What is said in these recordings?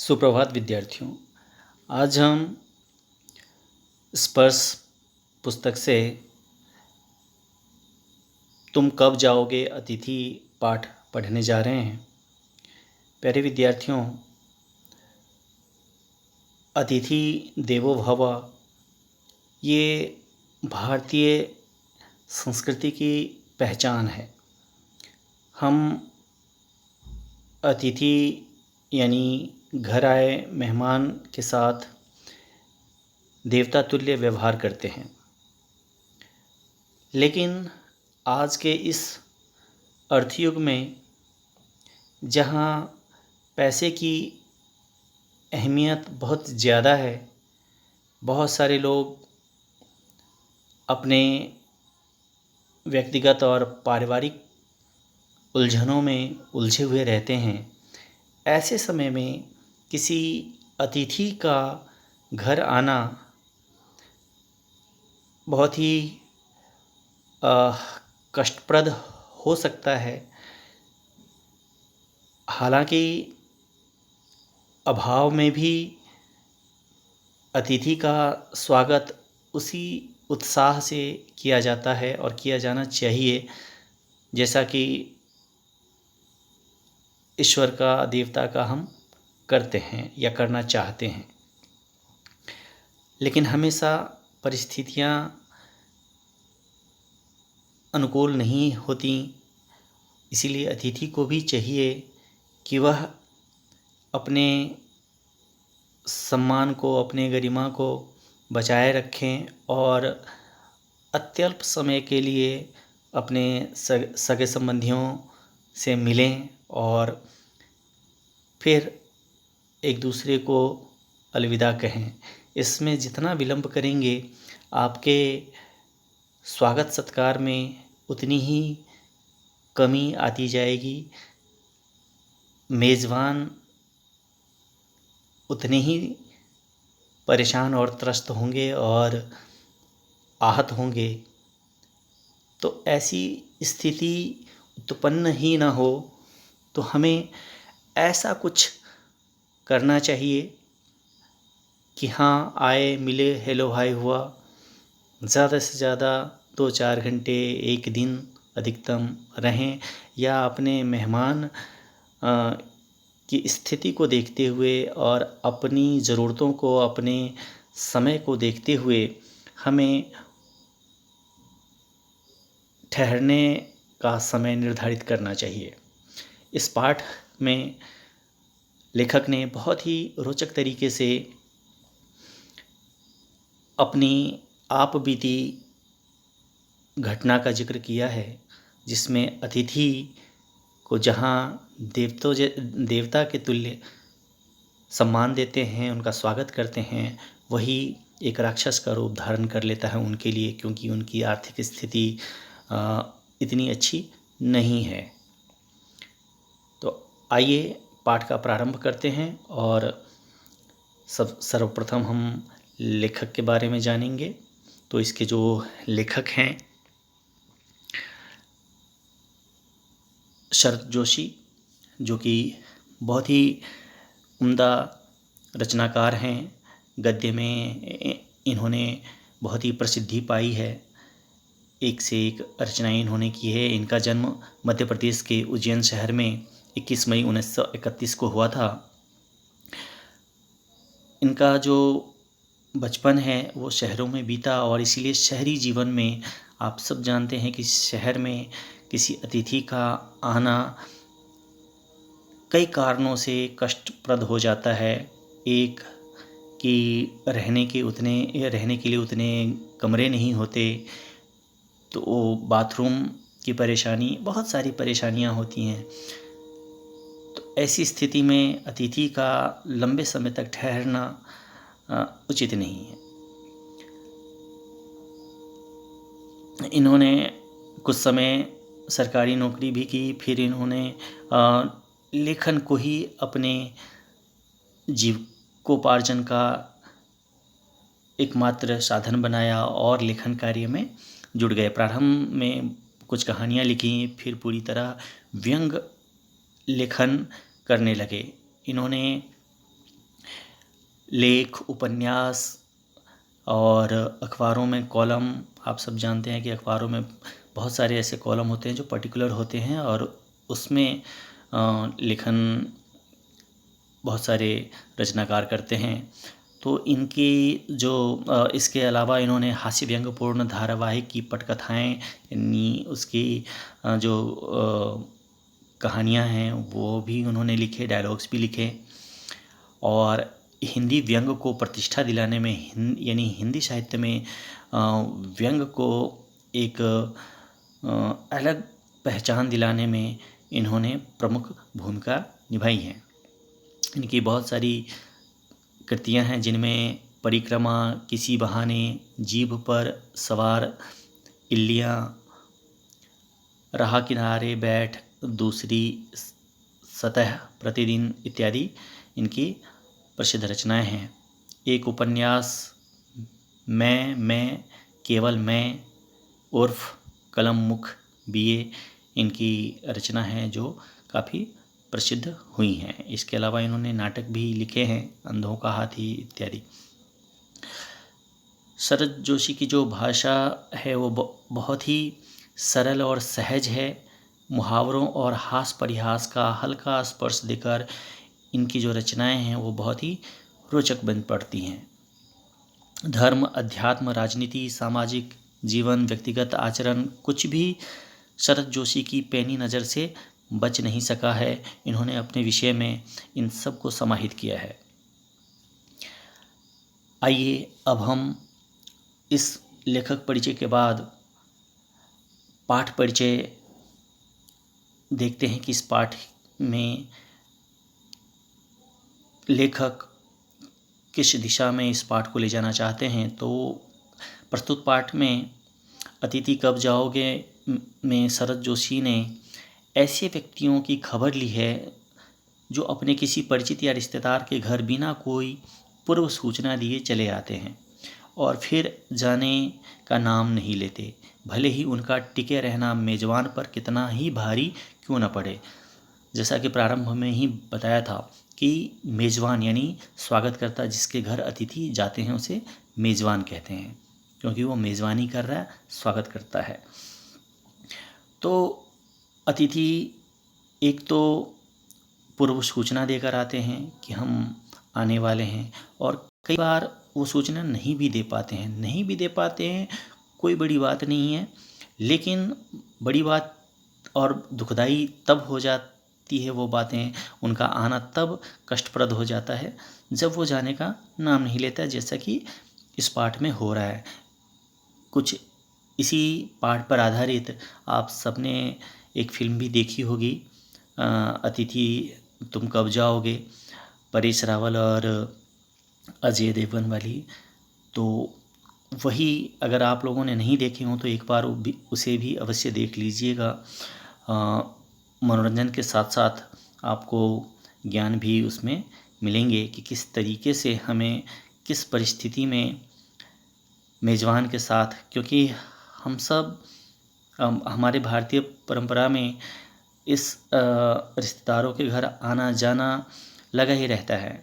सुप्रभात विद्यार्थियों। आज हम स्पर्श पुस्तक से तुम कब जाओगे अतिथि पाठ पढ़ने जा रहे हैं। प्यारे विद्यार्थियों, अतिथि देवो भव ये भारतीय संस्कृति की पहचान है। हम अतिथि यानी घर आए मेहमान के साथ देवता तुल्य व्यवहार करते हैं। लेकिन आज के इस अर्थयुग में जहाँ पैसे की अहमियत बहुत ज़्यादा है, बहुत सारे लोग अपने व्यक्तिगत और पारिवारिक उलझनों में उलझे हुए रहते हैं। ऐसे समय में किसी अतिथि का घर आना बहुत ही कष्टप्रद हो सकता है। हालांकि अभाव में भी अतिथि का स्वागत उसी उत्साह से किया जाता है और किया जाना चाहिए जैसा कि ईश्वर का, देवता का हम करते हैं या करना चाहते हैं। लेकिन हमेशा परिस्थितियाँ अनुकूल नहीं होती, इसीलिए अतिथि को भी चाहिए कि वह अपने सम्मान को, अपने गरिमा को बचाए रखें और अत्यल्प समय के लिए अपने सगे संबंधियों से मिलें और फिर एक दूसरे को अलविदा कहें। इसमें जितना विलंब करेंगे आपके स्वागत सत्कार में उतनी ही कमी आती जाएगी। मेज़बान उतने ही परेशान और त्रस्त होंगे और आहत होंगे। तो ऐसी स्थिति उत्पन्न ही ना हो, तो हमें ऐसा कुछ करना चाहिए कि हाँ, आए, मिले, हेलो हाय हुआ, ज़्यादा से ज़्यादा 2-4 घंटे, एक दिन अधिकतम रहें या अपने मेहमान की स्थिति को देखते हुए और अपनी ज़रूरतों को, अपने समय को देखते हुए हमें ठहरने का समय निर्धारित करना चाहिए। इस पाठ में लेखक ने बहुत ही रोचक तरीके से अपनी आप बीती घटना का जिक्र किया है, जिसमें अतिथि को जहाँ देवता के तुल्य सम्मान देते हैं, उनका स्वागत करते हैं, वही एक राक्षस का रूप धारण कर लेता है उनके लिए, क्योंकि उनकी आर्थिक स्थिति इतनी अच्छी नहीं है। तो आइए पाठ का प्रारंभ करते हैं और सर्वप्रथम हम लेखक के बारे में जानेंगे। तो इसके जो लेखक हैं शरत जोशी, जो कि बहुत ही उम्दा रचनाकार हैं। गद्य में इन्होंने बहुत ही प्रसिद्धि पाई है, एक से एक रचनाएं इन्होंने की है। इनका जन्म मध्य प्रदेश के उज्जैन शहर में 21 मई 1931 को हुआ था। इनका जो बचपन है वो शहरों में बीता और इसीलिए शहरी जीवन में आप सब जानते हैं कि शहर में किसी अतिथि का आना कई कारणों से कष्टप्रद हो जाता है। एक कि रहने के लिए उतने कमरे नहीं होते, तो बाथरूम की परेशानी, बहुत सारी परेशानियां होती हैं। तो ऐसी स्थिति में अतिथि का लंबे समय तक ठहरना उचित नहीं है। इन्होंने कुछ समय सरकारी नौकरी भी की, फिर इन्होंने लेखन को ही अपने जीविकोपार्जन का एकमात्र साधन बनाया और लेखन कार्य में जुट गए। प्रारंभ में कुछ कहानियाँ लिखी, फिर पूरी तरह व्यंग लेखन करने लगे। इन्होंने लेख, उपन्यास और अखबारों में कॉलम। आप सब जानते हैं कि अखबारों में बहुत सारे ऐसे कॉलम होते हैं जो पर्टिकुलर होते हैं और उसमें लेखन बहुत सारे रचनाकार करते हैं। तो इनकी जो इसके अलावा इन्होंने हास्य व्यंग्यपूर्ण धारावाहिक की पटकथाएँ, यानी उसकी जो कहानियाँ हैं वो भी उन्होंने लिखे, डायलॉग्स भी लिखे। और हिंदी व्यंग्य को प्रतिष्ठा दिलाने में यानी हिंदी साहित्य में व्यंग्य को एक अलग पहचान दिलाने में इन्होंने प्रमुख भूमिका निभाई है। इनकी बहुत सारी कृतियाँ हैं जिनमें परिक्रमा, किसी बहाने, जीभ पर सवार, इल्लियाँ, राह किनारे बैठ, दूसरी सतह, प्रतिदिन इत्यादि इनकी प्रसिद्ध रचनाएं हैं। एक उपन्यास मैं केवल मैं उर्फ कलम मुख बीए इनकी रचना है जो काफ़ी प्रसिद्ध हुई हैं। इसके अलावा इन्होंने नाटक भी लिखे हैं, अंधों का हाथी इत्यादि। शरद जोशी की जो भाषा है वो बहुत ही सरल और सहज है। मुहावरों और हास परिहास का हल्का स्पर्श देकर इनकी जो रचनाएं हैं वो बहुत ही रोचक बन पड़ती हैं। धर्म, अध्यात्म, राजनीति, सामाजिक जीवन, व्यक्तिगत आचरण, कुछ भी शरद जोशी की पैनी नज़र से बच नहीं सका है। इन्होंने अपने विषय में इन सब को समाहित किया है। आइए अब हम इस लेखक परिचय के बाद पाठ परिचय देखते हैं कि इस पाठ में लेखक किस दिशा में इस पाठ को ले जाना चाहते हैं। तो प्रस्तुत पाठ में अतिथि कब जाओगे में शरद जोशी ने ऐसे व्यक्तियों की खबर ली है जो अपने किसी परिचित या रिश्तेदार के घर बिना कोई पूर्व सूचना दिए चले आते हैं और फिर जाने का नाम नहीं लेते, भले ही उनका टिके रहना मेज़बान पर कितना ही भारी क्यों न पड़े। जैसा कि प्रारंभ में ही बताया था कि मेज़बान यानी स्वागतकर्ता, जिसके घर अतिथि जाते हैं उसे मेज़बान कहते हैं, क्योंकि वो मेज़बानी कर रहा है, स्वागत करता है। तो अतिथि एक तो पूर्व सूचना देकर आते हैं कि हम आने वाले हैं, और कई बार वो सूचना नहीं भी दे पाते हैं। कोई बड़ी बात नहीं है, लेकिन बड़ी बात और दुखदाई तब हो जाती है वो बातें, उनका आना तब कष्टप्रद हो जाता है जब वो जाने का नाम नहीं लेता, जैसा कि इस पाठ में हो रहा है। कुछ इसी पाठ पर आधारित आप सबने एक फिल्म भी देखी होगी, अतिथि तुम कब जाओगे, परेश रावल और अजय देवगन वाली। तो वही अगर आप लोगों ने नहीं देखे हों तो एक बार उसे भी अवश्य देख लीजिएगा। मनोरंजन के साथ साथ आपको ज्ञान भी उसमें मिलेंगे कि किस तरीके से हमें किस परिस्थिति में मेज़बान के साथ, क्योंकि हम सब हमारे भारतीय परंपरा में इस रिश्तेदारों के घर आना जाना लगा ही रहता है।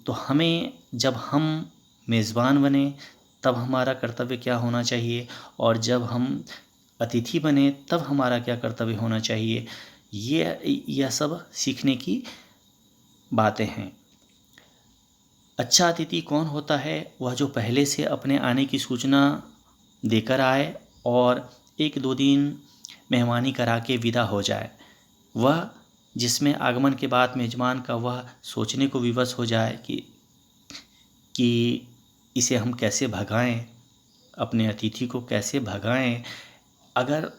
तो हमें जब हम मेज़बान बने तब हमारा कर्तव्य क्या होना चाहिए, और जब हम अतिथि बने तब हमारा क्या कर्तव्य होना चाहिए, यह सब सीखने की बातें हैं। अच्छा अतिथि कौन होता है? वह जो पहले से अपने आने की सूचना देकर आए और 1-2 दिन मेहमानी करा के विदा हो जाए। वह जिसमें आगमन के बाद मेज़बान का वह सोचने को विवश हो जाए कि इसे हम कैसे भगाएं, अपने अतिथि को कैसे भगाएं। अगर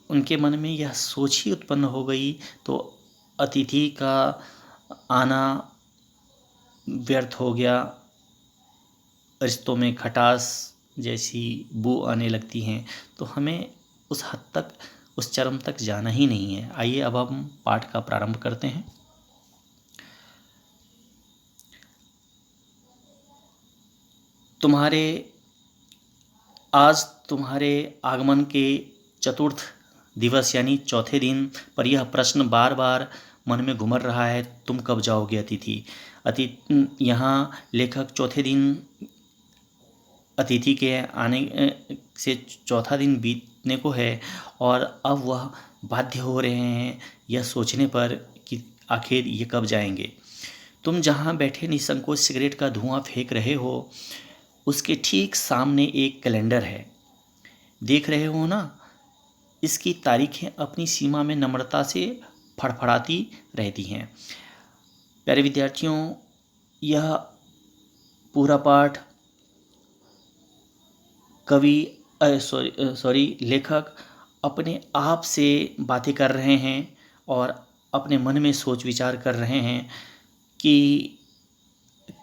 उनके मन में यह सोच ही उत्पन्न हो गई तो अतिथि का आना व्यर्थ हो गया, रिश्तों में खटास जैसी बू आने लगती हैं। तो हमें उस हद तक, उस चरम तक जाना ही नहीं है। आइए अब हम पाठ का प्रारंभ करते हैं। आज तुम्हारे आगमन के चतुर्थ दिवस यानी चौथे दिन पर यह प्रश्न बार बार मन में घुमर रहा है, तुम कब जाओगे अतिथि। यहाँ लेखक चौथे दिन अतिथि के आने से चौथा दिन बीतने को है और अब वह बाध्य हो रहे हैं यह सोचने पर कि आखिर ये कब जाएंगे। तुम जहाँ बैठे निसंकोच सिगरेट का धुआं फेंक रहे हो, उसके ठीक सामने एक कैलेंडर है, देख रहे हो ना। इसकी तारीखें अपनी सीमा में नम्रता से फड़फड़ाती रहती हैं। प्यारे विद्यार्थियों, यह पूरा पाठ कवि लेखक अपने आप से बातें कर रहे हैं और अपने मन में सोच विचार कर रहे हैं कि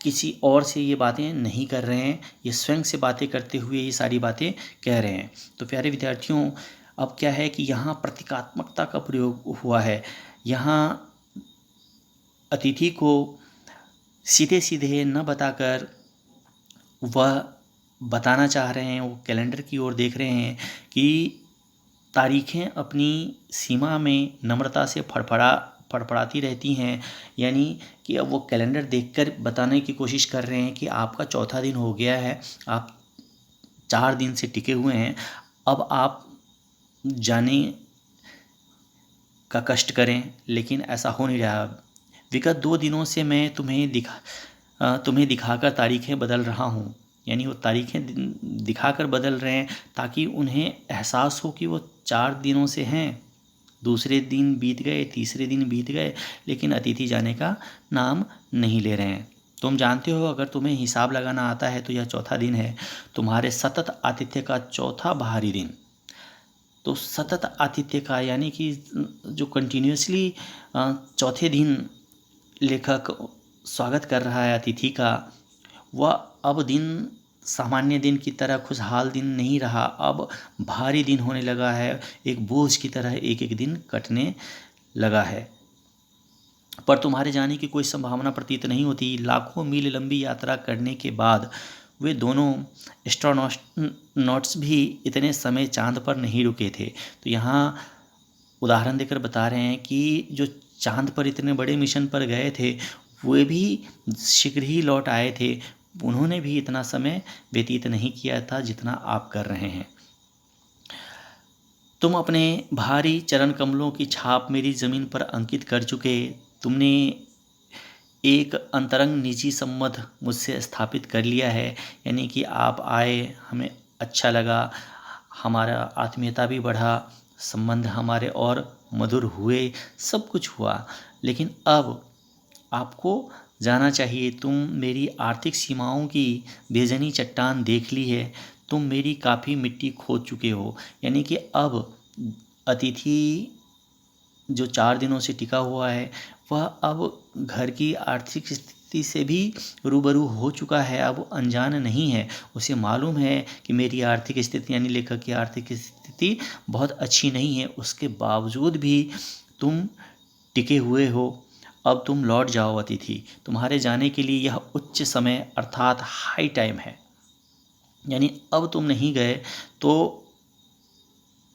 किसी और से ये बातें नहीं कर रहे हैं, ये स्वयं से बातें करते हुए ये सारी बातें कह रहे हैं। तो प्यारे विद्यार्थियों, अब क्या है कि यहाँ प्रतीकात्मकता का प्रयोग हुआ है। यहाँ अतिथि को सीधे सीधे न बताकर वह बताना चाह रहे हैं, वो कैलेंडर की ओर देख रहे हैं कि तारीखें अपनी सीमा में नम्रता से फड़फड़ाती रहती हैं। यानी कि अब वो कैलेंडर देखकर बताने की कोशिश कर रहे हैं कि आपका चौथा दिन हो गया है, आप 4 दिन से टिके हुए हैं, अब आप जाने का कष्ट करें, लेकिन ऐसा हो नहीं रहा। विगत 2 दिनों से मैं तुम्हें दिखाकर तारीखें बदल रहा हूँ। यानी वो तारीखें दिखाकर बदल रहे हैं ताकि उन्हें एहसास हो कि वो 4 दिनों से हैं। दूसरे दिन बीत गए, तीसरे दिन बीत गए, लेकिन अतिथि जाने का नाम नहीं ले रहे हैं। तुम जानते हो, अगर तुम्हें हिसाब लगाना आता है तो यह चौथा दिन है, तुम्हारे सतत आतिथ्य का चौथा बाहरी दिन। तो सतत आतिथ्य का यानी कि जो कंटिन्यूसली चौथे दिन लेखक स्वागत कर रहा है अतिथि का, वह अब दिन सामान्य दिन की तरह खुशहाल दिन नहीं रहा, अब भारी दिन होने लगा है, एक बोझ की तरह एक एक दिन कटने लगा है। पर तुम्हारे जाने की कोई संभावना प्रतीत नहीं होती। लाखों मील लंबी यात्रा करने के बाद वे दोनों एस्ट्रोनॉट्स भी इतने समय चांद पर नहीं रुके थे। तो यहाँ उदाहरण देकर बता रहे हैं कि जो चांद पर इतने बड़े मिशन पर गए थे, वे भी शीघ्र ही लौट आए थे, उन्होंने भी इतना समय व्यतीत नहीं किया था जितना आप कर रहे हैं। तुम अपने भारी चरण कमलों की छाप मेरी ज़मीन पर अंकित कर चुके। तुमने एक अंतरंग निजी संबंध मुझसे स्थापित कर लिया है। यानी कि आप आए, हमें अच्छा लगा, हमारा आत्मीयता भी बढ़ा, संबंध हमारे और मधुर हुए, सब कुछ हुआ। लेकिन अब आपको जाना चाहिए। तुम मेरी आर्थिक सीमाओं की बेजनी चट्टान देख ली है, तुम मेरी काफ़ी मिट्टी खोद चुके हो। यानी कि अब अतिथि जो 4 दिनों से टिका हुआ है, वह अब घर की आर्थिक स्थिति से भी रूबरू हो चुका है, अब अनजान नहीं है। उसे मालूम है कि मेरी आर्थिक स्थिति यानी लेखक की आर्थिक स्थिति बहुत अच्छी नहीं है, उसके बावजूद भी तुम टिके हुए हो। अब तुम लौट जाओ अतिथि, तुम्हारे जाने के लिए यह उच्च समय अर्थात हाई टाइम है। यानी अब तुम नहीं गए तो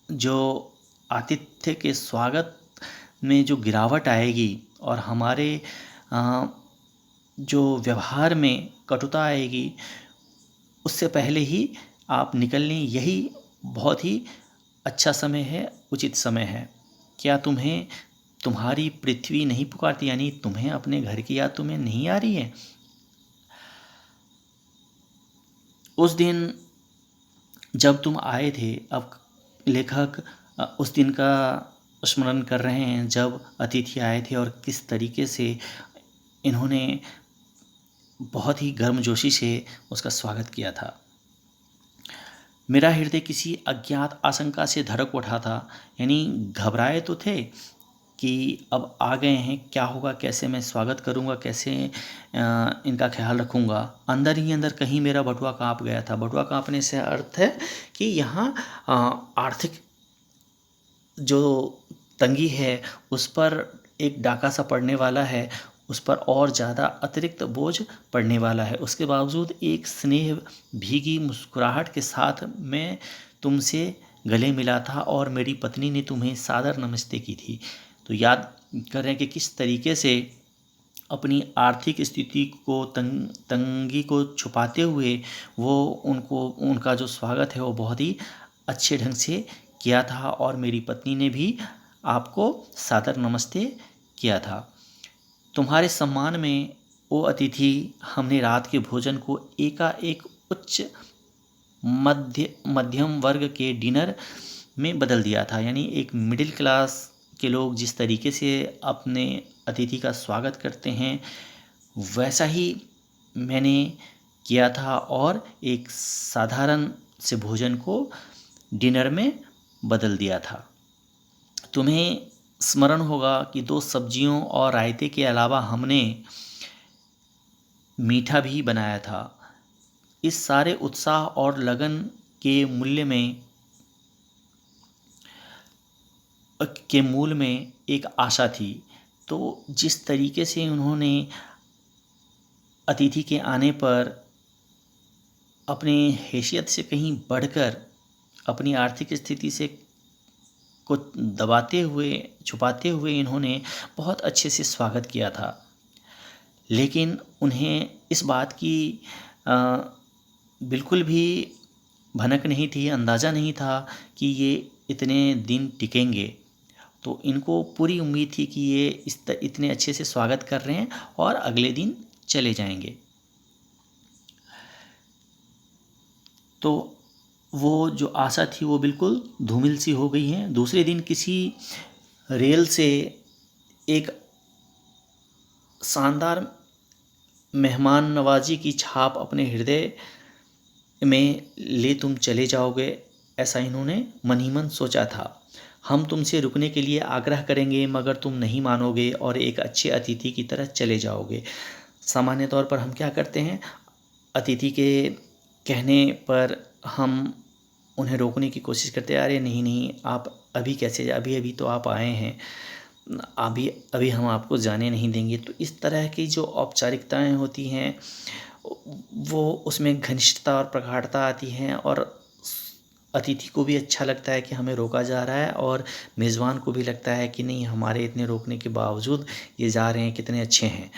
जो आतिथ्य के स्वागत में जो गिरावट आएगी और हमारे जो व्यवहार में कटुता आएगी, उससे पहले ही आप निकल लें, यही बहुत ही अच्छा समय है, उचित समय है। क्या तुम्हें तुम्हारी पृथ्वी नहीं पुकारती? यानी तुम्हें अपने घर की याद तुम्हें नहीं आ रही है? उस दिन जब तुम आए थे, अब लेखक उस दिन का स्मरण कर रहे हैं जब अतिथि आए थे और किस तरीके से इन्होंने बहुत ही गर्मजोशी से उसका स्वागत किया था। मेरा हृदय किसी अज्ञात आशंका से धड़क उठा था। यानी घबराए तो थे कि अब आ गए हैं, क्या होगा, कैसे मैं स्वागत करूंगा, कैसे इनका ख्याल रखूंगा। अंदर ही अंदर कहीं मेरा बटुआ काँप गया था। बटुआ काँपने से अर्थ है कि यहाँ आर्थिक जो तंगी है उस पर एक डाका सा पड़ने वाला है, उस पर और ज़्यादा अतिरिक्त बोझ पड़ने वाला है। उसके बावजूद एक स्नेह भीगी मुस्कुराहट के साथ मैं तुमसे गले मिला था और मेरी पत्नी ने तुम्हें सादर नमस्ते की थी। तो याद कर रहे हैं कि किस तरीके से अपनी आर्थिक स्थिति को तंगी को छुपाते हुए वो उनका जो स्वागत है वो बहुत ही अच्छे ढंग से किया था। और मेरी पत्नी ने भी आपको सादर नमस्ते किया था। तुम्हारे सम्मान में ओ अतिथि, हमने रात के भोजन को एकाएक उच्च मध्यम वर्ग के डिनर में बदल दिया था। यानी एक मिडिल क्लास के लोग जिस तरीके से अपने अतिथि का स्वागत करते हैं वैसा ही मैंने किया था और एक साधारण से भोजन को डिनर में बदल दिया था। तुम्हें स्मरण होगा कि 2 सब्जियों और रायते के अलावा हमने मीठा भी बनाया था। इस सारे उत्साह और लगन के मूल में एक आशा थी। तो जिस तरीके से उन्होंने अतिथि के आने पर अपने हैसियत से कहीं बढ़कर अपनी आर्थिक स्थिति से को दबाते हुए छुपाते हुए इन्होंने बहुत अच्छे से स्वागत किया था। लेकिन उन्हें इस बात की बिल्कुल भी भनक नहीं थी, अंदाज़ा नहीं था कि ये इतने दिन टिकेंगे। तो इनको पूरी उम्मीद थी कि ये इतने अच्छे से स्वागत कर रहे हैं और अगले दिन चले जाएंगे। तो वो जो आशा थी वो बिल्कुल धूमिल सी हो गई है। दूसरे दिन किसी रेल से एक शानदार मेहमान नवाजी की छाप अपने हृदय में ले तुम चले जाओगे, ऐसा इन्होंने मन ही मन सोचा था। हम तुमसे रुकने के लिए आग्रह करेंगे मगर तुम नहीं मानोगे और एक अच्छे अतिथि की तरह चले जाओगे। सामान्य तौर पर हम क्या करते हैं, अतिथि के कहने पर हम उन्हें रोकने की कोशिश करते हैं। अरे नहीं नहीं, आप अभी कैसे, अभी अभी तो आप आए हैं, अभी हम आपको जाने नहीं देंगे। तो इस तरह की जो औपचारिकताएं होती हैं वो उसमें घनिष्ठता और प्रगाढ़ता आती हैं और अतिथि को भी अच्छा लगता है कि हमें रोका जा रहा है और मेज़बान को भी लगता है कि नहीं, हमारे इतने रोकने के बावजूद ये जा रहे हैं, कितने अच्छे हैं।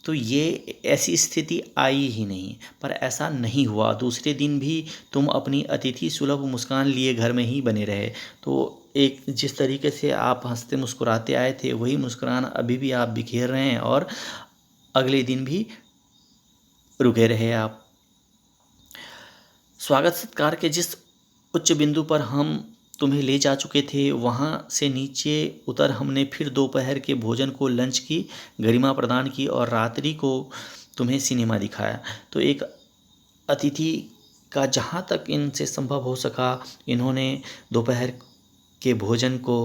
तो ये ऐसी स्थिति आई ही नहीं, पर ऐसा नहीं हुआ। दूसरे दिन भी तुम अपनी अतिथि सुलभ मुस्कान लिए घर में ही बने रहे। तो एक जिस तरीके से आप हंसते मुस्कुराते आए थे वही मुस्कुरान अभी भी आप बिखेर रहे हैं और अगले दिन भी रुके रहे आप। स्वागत सत्कार के जिस उच्च बिंदु पर हम तुम्हें ले जा चुके थे वहाँ से नीचे उतर हमने फिर दोपहर के भोजन को लंच की गरिमा प्रदान की और रात्रि को तुम्हें सिनेमा दिखाया। तो एक अतिथि का जहाँ तक इनसे संभव हो सका इन्होंने दोपहर के भोजन को,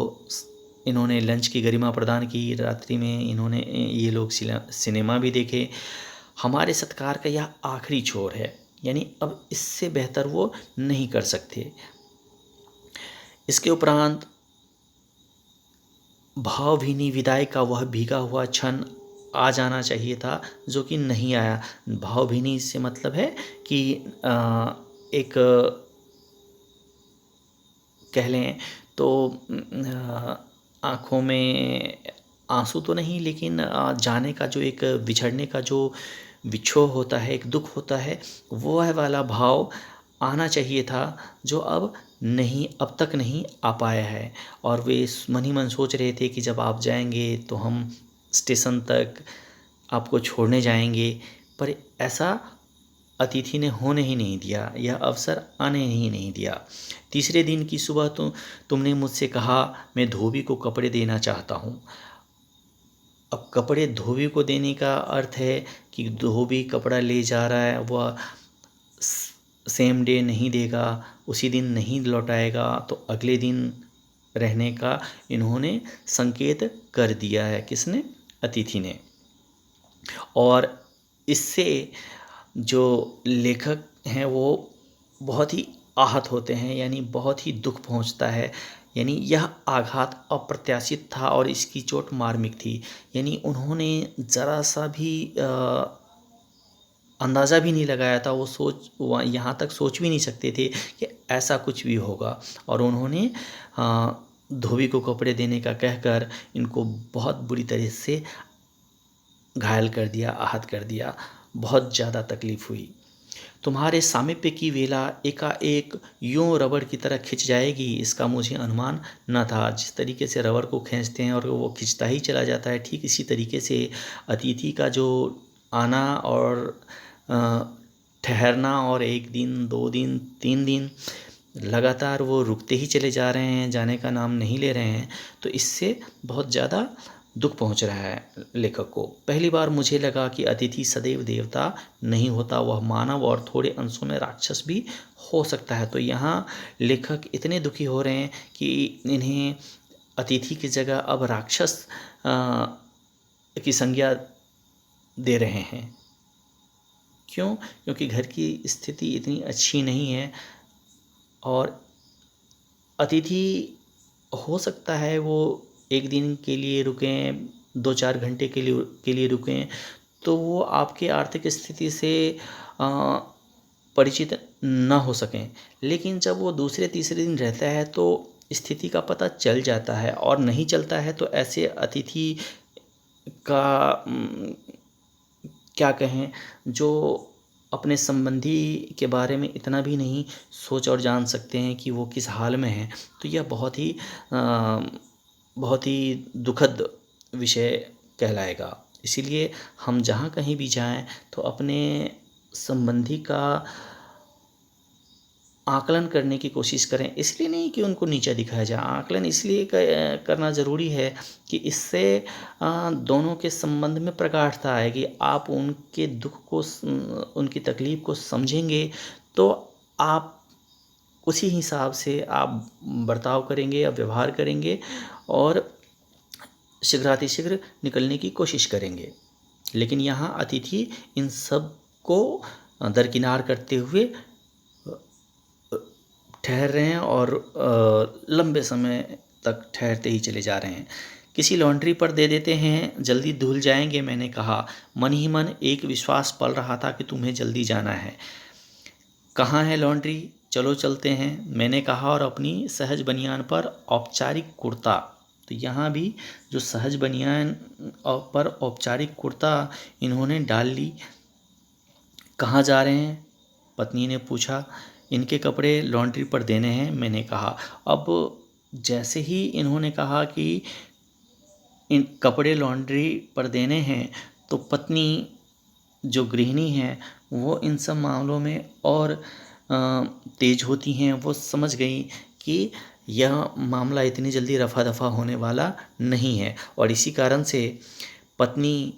इन्होंने लंच की गरिमा प्रदान की, रात्रि में इन्होंने ये लोग सिनेमा भी देखे। हमारे सत्कार का यह आखिरी छोर है, यानी अब इससे बेहतर वो नहीं कर सकते। इसके उपरांत भावभीनी विदाई का वह भीगा हुआ क्षण आ जाना चाहिए था जो कि नहीं आया। भावभीनी से मतलब है कि एक कह लें तो आँखों में आंसू तो नहीं, लेकिन जाने का जो एक बिछड़ने का जो विक्षोभ होता है, एक दुख होता है, वो वाला भाव आना चाहिए था जो अब तक नहीं आ पाया है। और वे मन ही मन सोच रहे थे कि जब आप जाएंगे तो हम स्टेशन तक आपको छोड़ने जाएंगे, पर ऐसा अतिथि ने होने ही नहीं दिया, यह अवसर आने ही नहीं दिया। तीसरे दिन की सुबह तुमने मुझसे कहा मैं धोबी को कपड़े देना चाहता हूँ। अब कपड़े धोबी को देने का अर्थ है कि धोबी कपड़ा ले जा रहा है, वह सेम डे नहीं देगा, उसी दिन नहीं लौटाएगा, तो अगले दिन रहने का इन्होंने संकेत कर दिया है। किसने? अतिथि ने। और इससे जो लेखक हैं वो बहुत ही आहत होते हैं, यानी बहुत ही दुख पहुंचता है। यानी यह आघात अप्रत्याशित था और इसकी चोट मार्मिक थी। यानी उन्होंने ज़रा सा भी अंदाज़ा भी नहीं लगाया था, वो यहाँ तक सोच भी नहीं सकते थे कि ऐसा कुछ भी होगा। और उन्होंने धोबी को कपड़े देने का कहकर इनको बहुत बुरी तरह से घायल कर दिया, आहत कर दिया। बहुत ज़्यादा तकलीफ़ हुई। तुम्हारे सामीप्य की वेला एकाएक यूं रबड़ की तरह खिंच जाएगी, इसका मुझे अनुमान न था। जिस तरीके से रबड़ को खींचते हैं और वो खिंचता ही चला जाता है, ठीक इसी तरीके से अतिथि का जो आना और अ, ठहरना, और 1 दिन 2 दिन 3 दिन लगातार वो रुकते ही चले जा रहे हैं, जाने का नाम नहीं ले रहे हैं, तो इससे बहुत ज़्यादा दुख पहुंच रहा है लेखक को। पहली बार मुझे लगा कि अतिथि सदैव देवता नहीं होता, वह मानव और थोड़े अंशों में राक्षस भी हो सकता है। तो यहाँ लेखक इतने दुखी हो रहे हैं कि इन्हें अतिथि की जगह अब राक्षस की संज्ञा दे रहे हैं। क्यों? क्योंकि घर की स्थिति इतनी अच्छी नहीं है, और अतिथि हो सकता है वो 1 दिन के लिए रुकें, 2-4 घंटे के लिए रुकें, तो वो आपके आर्थिक स्थिति से अ, परिचित न हो सकें। लेकिन जब वो दूसरे तीसरे दिन रहता है तो स्थिति का पता चल जाता है, और नहीं चलता है तो ऐसे अतिथि का क्या कहें, जो अपने संबंधी के बारे में इतना भी नहीं सोच और जान सकते हैं कि वो किस हाल में हैं। तो यह बहुत ही दुखद विषय कहलाएगा। इसीलिए हम जहाँ कहीं भी जाएं तो अपने संबंधी का आकलन करने की कोशिश करें। इसलिए नहीं कि उनको नीचा दिखाया जाए, आकलन इसलिए करना ज़रूरी है कि इससे दोनों के संबंध में प्रगाढ़ता आएगी। आप उनके दुख को उनकी तकलीफ़ को समझेंगे तो आप उसी हिसाब से आप बर्ताव करेंगे या व्यवहार करेंगे, और शीघ्रातिशीघ्र निकलने की कोशिश करेंगे। लेकिन यहाँ अतिथि इन सब को दरकिनार करते हुए ठहर रहे हैं, और लंबे समय तक ठहरते ही चले जा रहे हैं। किसी लॉन्ड्री पर दे देते हैं, जल्दी धुल जाएंगे, मैंने कहा। मन ही मन एक विश्वास पल रहा था कि तुम्हें जल्दी जाना है। कहाँ है लॉन्ड्री? चलो चलते हैं, मैंने कहा, और अपनी सहज बनियान पर औपचारिक कुर्ता, तो यहाँ भी जो सहज बनियान पर औपचारिक कुर्ता इन्होंने डाल ली। कहाँ जा रहे हैं? पत्नी ने पूछा। इनके कपड़े लॉन्ड्री पर देने हैं, मैंने कहा। अब जैसे ही इन्होंने कहा कि इन कपड़े लॉन्ड्री पर देने हैं, तो पत्नी जो गृहिणी है वो इन सब मामलों में और तेज होती हैं। वो समझ गई कि यह मामला इतनी जल्दी रफा दफा होने वाला नहीं है, और इसी कारण से पत्नी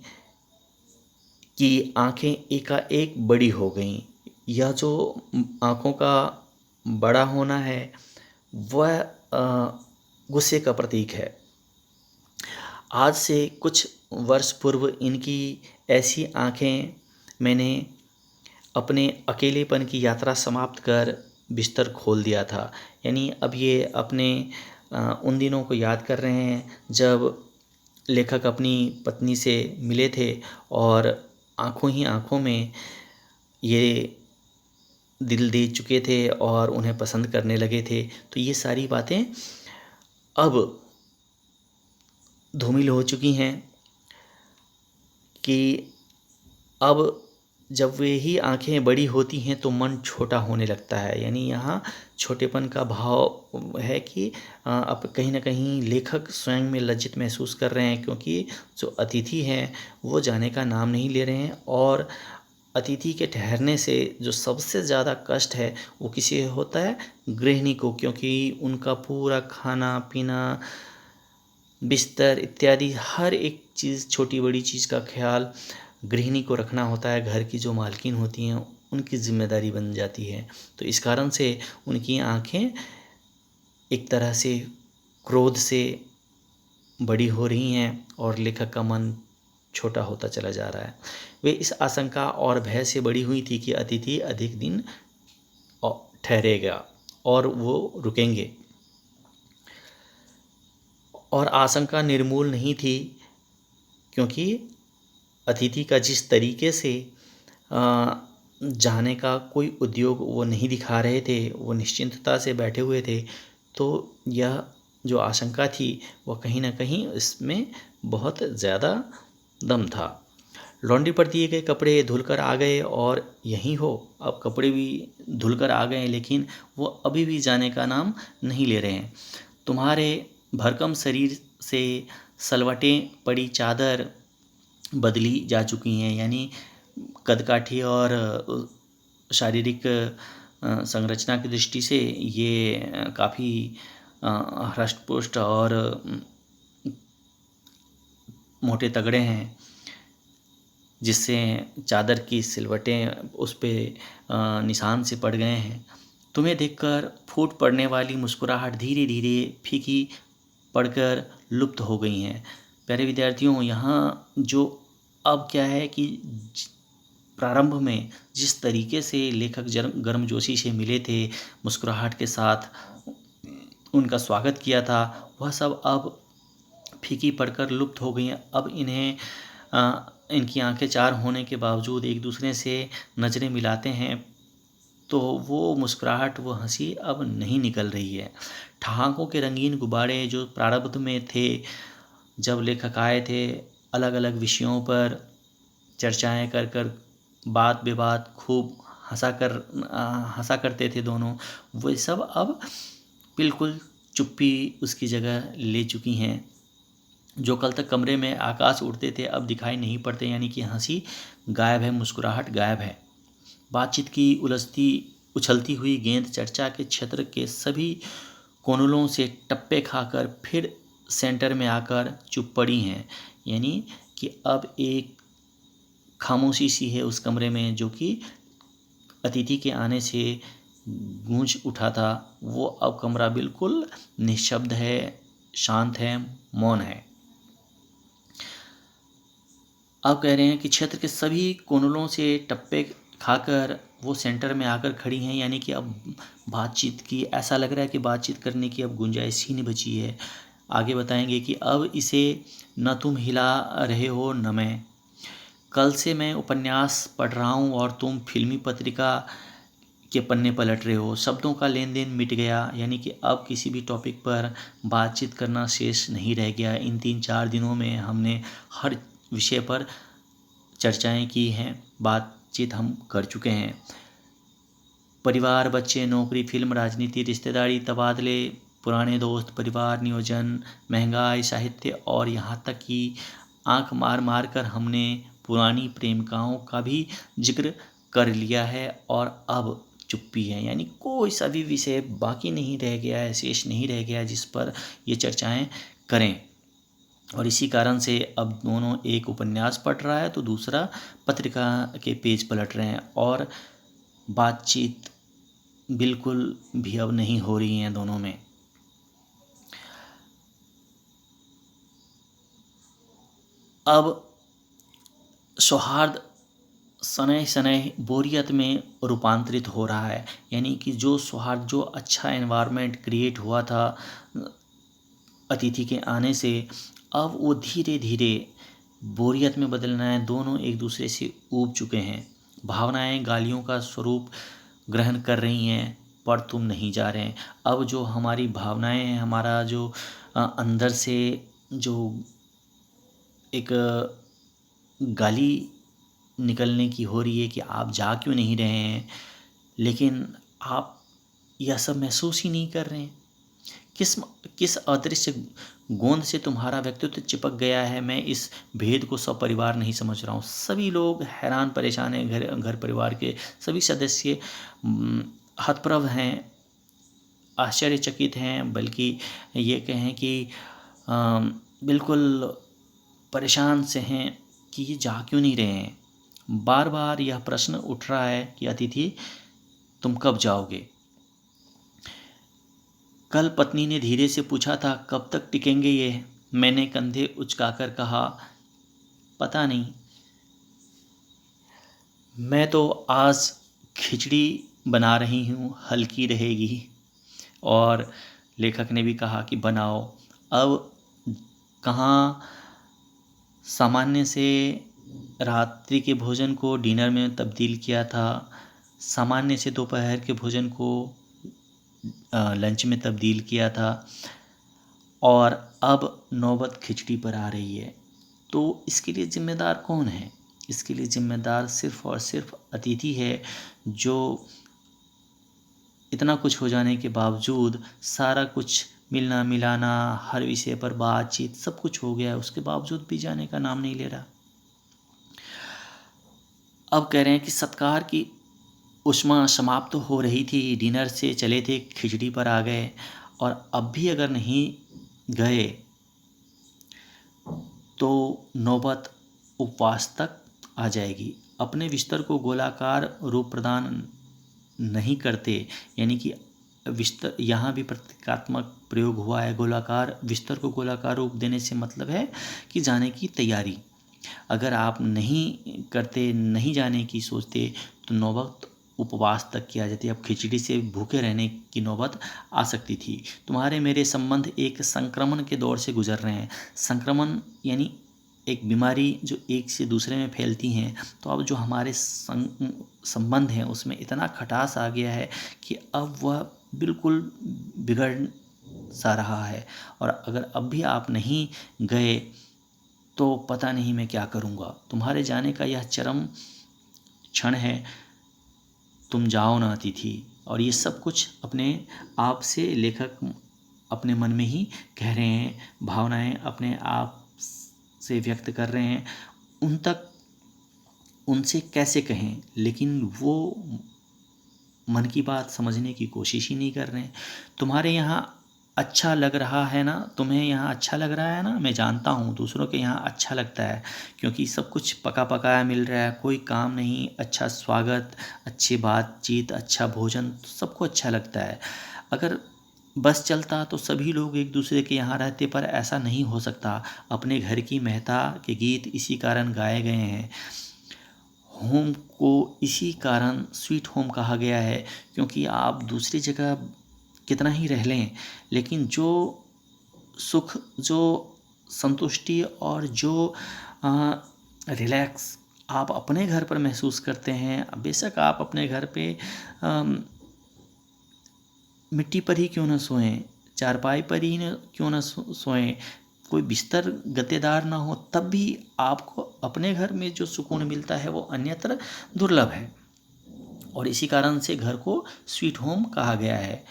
की आंखें एकाएक बड़ी हो गईं। यह जो आंखों का बड़ा होना है वह गुस्से का प्रतीक है। आज से कुछ वर्ष पूर्व इनकी ऐसी आंखें मैंने अपने अकेलेपन की यात्रा समाप्त कर बिस्तर खोल दिया था। यानी अब ये अपने उन दिनों को याद कर रहे हैं जब लेखक अपनी पत्नी से मिले थे, और आँखों ही आँखों में ये दिल दे चुके थे और उन्हें पसंद करने लगे थे। तो ये सारी बातें अब धूमिल हो चुकी हैं कि अब जब वे ही आंखें बड़ी होती हैं तो मन छोटा होने लगता है। यानी यहाँ छोटेपन का भाव है कि अब कहीं ना कहीं लेखक स्वयं में लज्जित महसूस कर रहे हैं, क्योंकि जो अतिथि हैं वो जाने का नाम नहीं ले रहे हैं। और अतिथि के ठहरने से जो सबसे ज़्यादा कष्ट है वो किसे होता है? गृहिणी को, क्योंकि उनका पूरा खाना पीना, बिस्तर इत्यादि हर एक चीज़, छोटी बड़ी चीज़ का ख्याल गृहिणी को रखना होता है। घर की जो मालकिन होती हैं उनकी जिम्मेदारी बन जाती है। तो इस कारण से उनकी आंखें एक तरह से क्रोध से बड़ी हो रही हैं और लेखक का मन छोटा होता चला जा रहा है। वे इस आशंका और भय से बड़ी हुई थी कि अतिथि अधिक दिन ठहरेगा और वो रुकेंगे, और आशंका निर्मूल नहीं थी, क्योंकि अतिथि का जिस तरीके से जाने का कोई उद्योग वो नहीं दिखा रहे थे, वो निश्चिंतता से बैठे हुए थे। तो यह जो आशंका थी वह कहीं ना कहीं इसमें बहुत ज़्यादा दम था। लॉन्ड्री पर दिए गए कपड़े धुलकर आ गए और यहीं हो, अब कपड़े भी धुलकर आ गए लेकिन वो अभी भी जाने का नाम नहीं ले रहे हैं। तुम्हारे भरकम शरीर से सलवटें पड़ी चादर बदली जा चुकी हैं, यानी कदकाठी और शारीरिक संरचना की दृष्टि से ये काफ़ी हृष्ट-पुष्ट और मोटे तगड़े हैं, जिससे चादर की सिलवटें उस पे निशान से पड़ गए हैं। तुम्हें देखकर फूट पड़ने वाली मुस्कुराहट धीरे धीरे फीकी पड़कर लुप्त हो गई हैं। प्यारे विद्यार्थियों, यहाँ जो अब क्या है कि प्रारंभ में जिस तरीके से लेखक गर्मजोशी से मिले थे, मुस्कुराहट के साथ उनका स्वागत किया था, वह सब अब फीकी पड़कर लुप्त हो गई हैं। अब इन्हें इनकी आंखें चार होने के बावजूद एक दूसरे से नज़रें मिलाते हैं तो वो मुस्कुराहट, वो हंसी अब नहीं निकल रही है। ठहाकों के रंगीन गुब्बारे जो प्रारब्ध में थे, जब लेखक आए थे, अलग अलग विषयों पर चर्चाएं कर कर बात बेबात खूब हंसा करते थे दोनों, वो सब अब बिल्कुल चुप्पी उसकी जगह ले चुकी हैं। जो कल तक कमरे में आकाश उड़ते थे अब दिखाई नहीं पड़ते, यानी कि हंसी गायब है, मुस्कुराहट गायब है। बातचीत की उछलती हुई गेंद चर्चा के क्षेत्र के सभी कोनलों से टप्पे खाकर फिर सेंटर में आकर चुप पड़ी हैं, यानी कि अब एक खामोशी सी है उस कमरे में जो कि अतिथि के आने से गूंज उठा था। वो अब कमरा बिल्कुल निशब्द है, शांत है, मौन है। अब कह रहे हैं कि क्षेत्र के सभी कोनलों से टप्पे खाकर वो सेंटर में आकर खड़ी हैं, यानी कि अब बातचीत की, ऐसा लग रहा है कि बातचीत करने की अब गुंजाइश ही नहीं बची है। आगे बताएंगे कि अब इसे न तुम हिला रहे हो न मैं। कल से मैं उपन्यास पढ़ रहा हूँ और तुम फिल्मी पत्रिका के पन्ने पलट रहे हो। शब्दों का लेन देन मिट गया, यानी कि अब किसी भी टॉपिक पर बातचीत करना शेष नहीं रह गया। इन 3-4 दिनों में हमने हर विषय पर चर्चाएं की हैं, बातचीत हम कर चुके हैं। परिवार, बच्चे, नौकरी, फिल्म, राजनीति, रिश्तेदारी, तबादले, पुराने दोस्त, परिवार नियोजन, महंगाई, साहित्य और यहाँ तक कि आंख मार मार कर हमने पुरानी प्रेमिकाओं का भी जिक्र कर लिया है। और अब चुप्पी है, यानी कोई सा भी विषय बाकी नहीं रह गया है, शेष नहीं रह गया जिस पर ये चर्चाएं करें। और इसी कारण से अब दोनों, एक उपन्यास पढ़ रहा है तो दूसरा पत्रिका के पेज पलट रहे हैं और बातचीत बिल्कुल भी अब नहीं हो रही है दोनों में। अब सौहार्द शनै शनै बोरियत में रूपांतरित हो रहा है, यानी कि जो सौहार्द, जो अच्छा एनवायरनमेंट क्रिएट हुआ था अतिथि के आने से, अब वो धीरे धीरे बोरियत में बदलना है। दोनों एक दूसरे से ऊब चुके हैं। भावनाएं गालियों का स्वरूप ग्रहण कर रही हैं पर तुम नहीं जा रहे हैं। अब जो हमारी भावनाएं हैं, हमारा जो अंदर से जो एक गाली निकलने की हो रही है कि आप जा क्यों नहीं रहे हैं, लेकिन आप यह सब महसूस ही नहीं कर रहे हैं। किस अदृश्य गोंद से तुम्हारा व्यक्तित्व चिपक गया है, मैं इस भेद को सपरिवार नहीं समझ रहा हूँ। सभी लोग हैरान परेशान हैं, घर परिवार के सभी सदस्य हतप्रभ हैं, आश्चर्यचकित हैं, बल्कि ये कहें कि बिल्कुल परेशान से हैं कि ये जा क्यों नहीं रहे हैं। बार बार यह प्रश्न उठ रहा है कि अतिथि तुम कब जाओगे। कल पत्नी ने धीरे से पूछा था, कब तक टिकेंगे ये। मैंने कंधे उचकाकर कहा, पता नहीं, मैं तो आज खिचड़ी बना रही हूँ, हल्की रहेगी। और लेखक ने भी कहा कि बनाओ। अब कहाँ सामान्य से रात्रि के भोजन को डिनर में तब्दील किया था, सामान्य से दोपहर के भोजन को लंच में तब्दील किया था। और अब नौबत खिचड़ी पर आ रही है। तो इसके लिए जिम्मेदार कौन है? इसके लिए जिम्मेदार सिर्फ और सिर्फ अतिथि है, जो इतना कुछ हो जाने के बावजूद, सारा कुछ मिलना मिलाना, हर विषय पर बातचीत, सब कुछ हो गया है, उसके बावजूद भी जाने का नाम नहीं ले रहा। अब कह रहे हैं कि सत्कार की उष्मा समाप्त हो रही थी, डिनर से चले थे, खिचड़ी पर आ गए, और अब भी अगर नहीं गए तो नौबत उपवास तक आ जाएगी। अपने बिस्तर को गोलाकार रूप प्रदान नहीं करते, यानी कि बिस्तर, यहाँ भी प्रतीकात्मक प्रयोग हुआ है। गोलाकार, बिस्तर को गोलाकार रूप देने से मतलब है कि जाने की तैयारी। अगर आप नहीं करते, नहीं जाने की सोचते, तो नौबत उपवास तक की आ जाती। अब खिचड़ी से भूखे रहने की नौबत आ सकती थी। तुम्हारे मेरे संबंध एक संक्रमण के दौर से गुजर रहे हैं। संक्रमण यानी एक बीमारी जो एक से दूसरे में फैलती हैं। तो अब जो हमारे संबंध हैं उसमें इतना खटास आ गया है कि अब वह बिल्कुल बिगड़ सा रहा है, और अगर अब भी आप नहीं गए तो पता नहीं मैं क्या करूँगा। तुम्हारे जाने का यह चरम क्षण है, तुम जाओ ना अतिथि। और ये सब कुछ अपने आप से लेखक अपने मन में ही कह रहे हैं, भावनाएं अपने आप से व्यक्त कर रहे हैं। उन तक उनसे कैसे कहें, लेकिन वो मन की बात समझने की कोशिश ही नहीं कर रहे हैं। तुम्हारे यहाँ अच्छा लग रहा है ना, तुम्हें यहाँ अच्छा लग रहा है ना। मैं जानता हूँ दूसरों के यहाँ अच्छा लगता है, क्योंकि सब कुछ पका पकाया मिल रहा है, कोई काम नहीं, अच्छा स्वागत, अच्छी बातचीत, अच्छा भोजन, सबको अच्छा लगता है। अगर बस चलता तो सभी लोग एक दूसरे के यहाँ रहते, पर ऐसा नहीं हो सकता। अपने घर की महता के गीत इसी कारण गाए गए हैं। होम को इसी कारण स्वीट होम कहा गया है, क्योंकि आप दूसरी जगह कितना ही रह लें, लेकिन जो सुख, जो संतुष्टि और जो रिलैक्स आप अपने घर पर महसूस करते हैं, बेशक आप अपने घर पे मिट्टी पर ही क्यों न सोएं, चारपाई पर ही क्यों न सोएं, कोई बिस्तर गद्देदार ना हो, तब भी आपको अपने घर में जो सुकून मिलता है वो अन्यत्र दुर्लभ है। और इसी कारण से घर को स्वीट होम कहा गया है।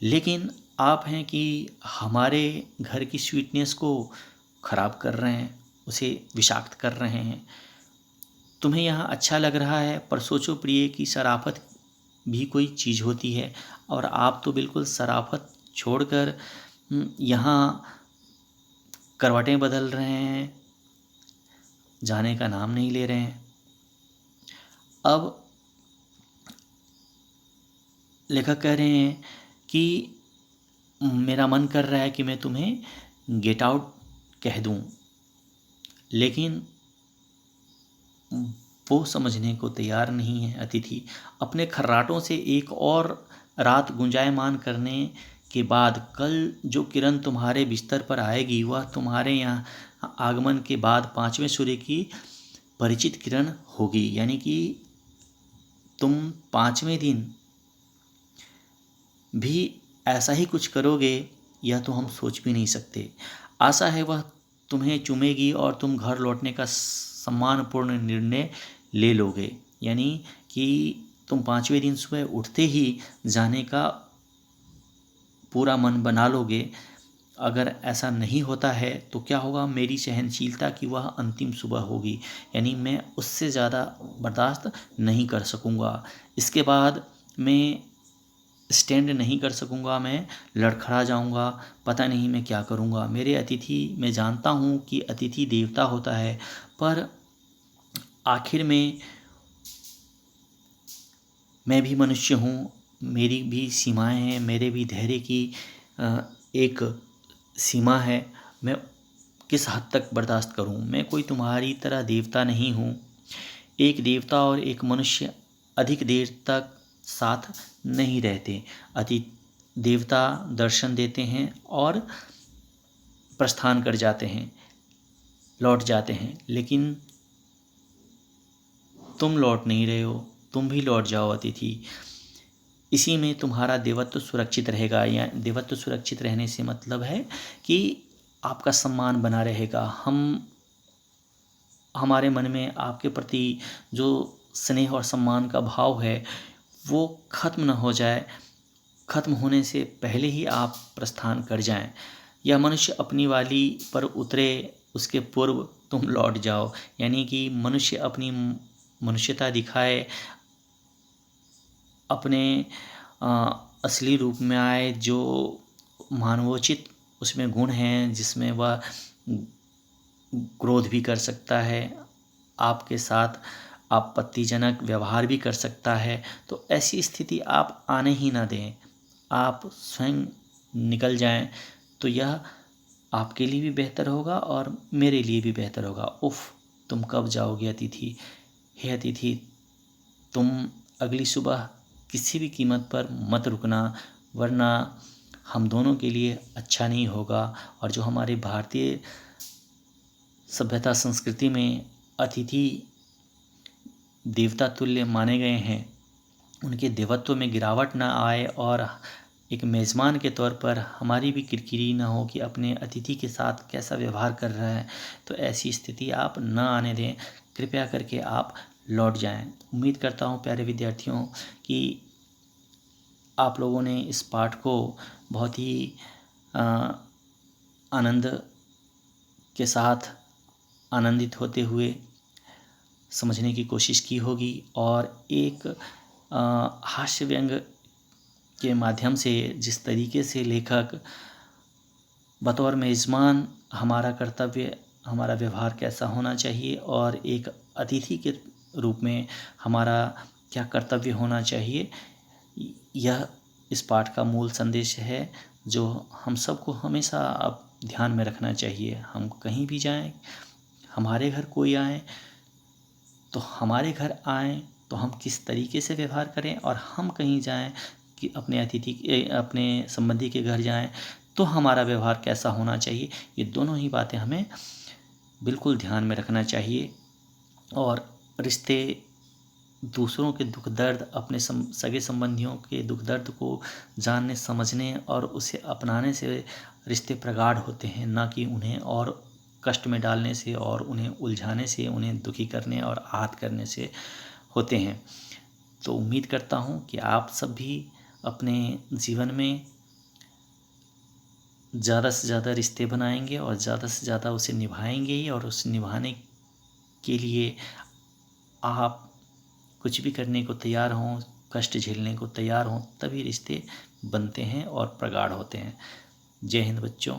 लेकिन आप हैं कि हमारे घर की स्वीटनेस को ख़राब कर रहे हैं, उसे विषाक्त कर रहे हैं। तुम्हें यहाँ अच्छा लग रहा है, पर सोचो प्रिय कि शराफत भी कोई चीज़ होती है, और आप तो बिल्कुल शराफत छोड़कर यहाँ करवटें बदल रहे हैं, जाने का नाम नहीं ले रहे हैं। अब लेखक कह रहे हैं कि मेरा मन कर रहा है कि मैं तुम्हें गेट आउट कह दूं, लेकिन वो समझने को तैयार नहीं है अतिथि। अपने खर्राटों से एक और रात गुंजायमान करने के बाद कल जो किरण तुम्हारे बिस्तर पर आएगी, वह तुम्हारे यहाँ आगमन के बाद 5वें सूर्य की परिचित किरण होगी। यानी कि तुम 5वें दिन भी ऐसा ही कुछ करोगे, यह तो हम सोच भी नहीं सकते। आशा है वह तुम्हें चूमेगी और तुम घर लौटने का सम्मानपूर्ण निर्णय ले लोगे। यानी कि तुम 5वें दिन सुबह उठते ही जाने का पूरा मन बना लोगे। अगर ऐसा नहीं होता है तो क्या होगा, मेरी सहनशीलता की वह अंतिम सुबह होगी, यानी मैं उससे ज़्यादा बर्दाश्त नहीं कर सकूँगा। इसके बाद मैं स्टैंड नहीं कर सकूँगा, मैं लड़खड़ा जाऊँगा, पता नहीं मैं क्या करूँगा। मेरे अतिथि, मैं जानता हूँ कि अतिथि देवता होता है, पर आखिर में मैं भी मनुष्य हूँ, मेरी भी सीमाएं हैं, मेरे भी धैर्य की एक सीमा है। मैं किस हद तक बर्दाश्त करूँ। मैं कोई तुम्हारी तरह देवता नहीं हूँ। एक देवता और एक मनुष्य अधिक देर तक साथ नहीं रहते। अति देवता दर्शन देते हैं और प्रस्थान कर जाते हैं, लौट जाते हैं, लेकिन तुम लौट नहीं रहे हो, तुम भी लौट जाओ अतिथि। इसी में तुम्हारा देवत्व सुरक्षित रहेगा। या देवत्व सुरक्षित रहने से मतलब है कि आपका सम्मान बना रहेगा। हमारे मन में आपके प्रति जो स्नेह और सम्मान का भाव है वो खत्म न हो जाए, खत्म होने से पहले ही आप प्रस्थान कर जाएं। यह मनुष्य अपनी वाली पर उतरे उसके पूर्व तुम लौट जाओ। यानी कि मनुष्य अपनी मनुष्यता दिखाए, अपने असली रूप में आए, जो मानवोचित उसमें गुण हैं, जिसमें वह क्रोध भी कर सकता है, आपके साथ आपत्तिजनक व्यवहार भी कर सकता है। तो ऐसी स्थिति आप आने ही ना दें, आप स्वयं निकल जाएं, तो यह आपके लिए भी बेहतर होगा और मेरे लिए भी बेहतर होगा। उफ़, तुम कब जाओगे अतिथि? हे अतिथि, तुम अगली सुबह किसी भी कीमत पर मत रुकना, वरना हम दोनों के लिए अच्छा नहीं होगा। और जो हमारे भारतीय सभ्यता संस्कृति में अतिथि देवता तुल्य माने गए हैं, उनके देवत्व में गिरावट ना आए और एक मेज़बान के तौर पर हमारी भी किरकिरी ना हो कि अपने अतिथि के साथ कैसा व्यवहार कर रहा है। तो ऐसी स्थिति आप न आने दें, कृपया करके आप लौट जाएं। उम्मीद करता हूं प्यारे विद्यार्थियों कि आप लोगों ने इस पाठ को बहुत ही आनंद के साथ आनंदित होते हुए समझने की कोशिश की होगी और एक हास्य व्यंग के माध्यम से जिस तरीके से लेखक बतौर मेज़बान हमारा कर्तव्य, हमारा व्यवहार कैसा होना चाहिए और एक अतिथि के रूप में हमारा क्या कर्तव्य होना चाहिए, यह इस पाठ का मूल संदेश है जो हम सबको हमेशा अब ध्यान में रखना चाहिए। हम कहीं भी जाएं, हमारे घर कोई आए तो हमारे घर आएँ तो हम किस तरीके से व्यवहार करें, और हम कहीं जाएं कि अपने संबंधी के घर जाएं तो हमारा व्यवहार कैसा होना चाहिए, ये दोनों ही बातें हमें बिल्कुल ध्यान में रखना चाहिए। और रिश्ते, दूसरों के दुख दर्द, अपने सगे संबंधियों के दुख दर्द को जानने समझने और उसे अपनाने से रिश्ते प्रगाढ़ होते हैं, ना कि उन्हें और कष्ट में डालने से और उन्हें उलझाने से, उन्हें दुखी करने और आहत करने से होते हैं। तो उम्मीद करता हूँ कि आप सब भी अपने जीवन में ज़्यादा से ज़्यादा रिश्ते बनाएंगे और ज़्यादा से ज़्यादा उसे निभाएंगे ही, और उसे निभाने के लिए आप कुछ भी करने को तैयार हों, कष्ट झेलने को तैयार हों, तभी रिश्ते बनते हैं और प्रगाढ़ होते हैं। जय हिंद बच्चों।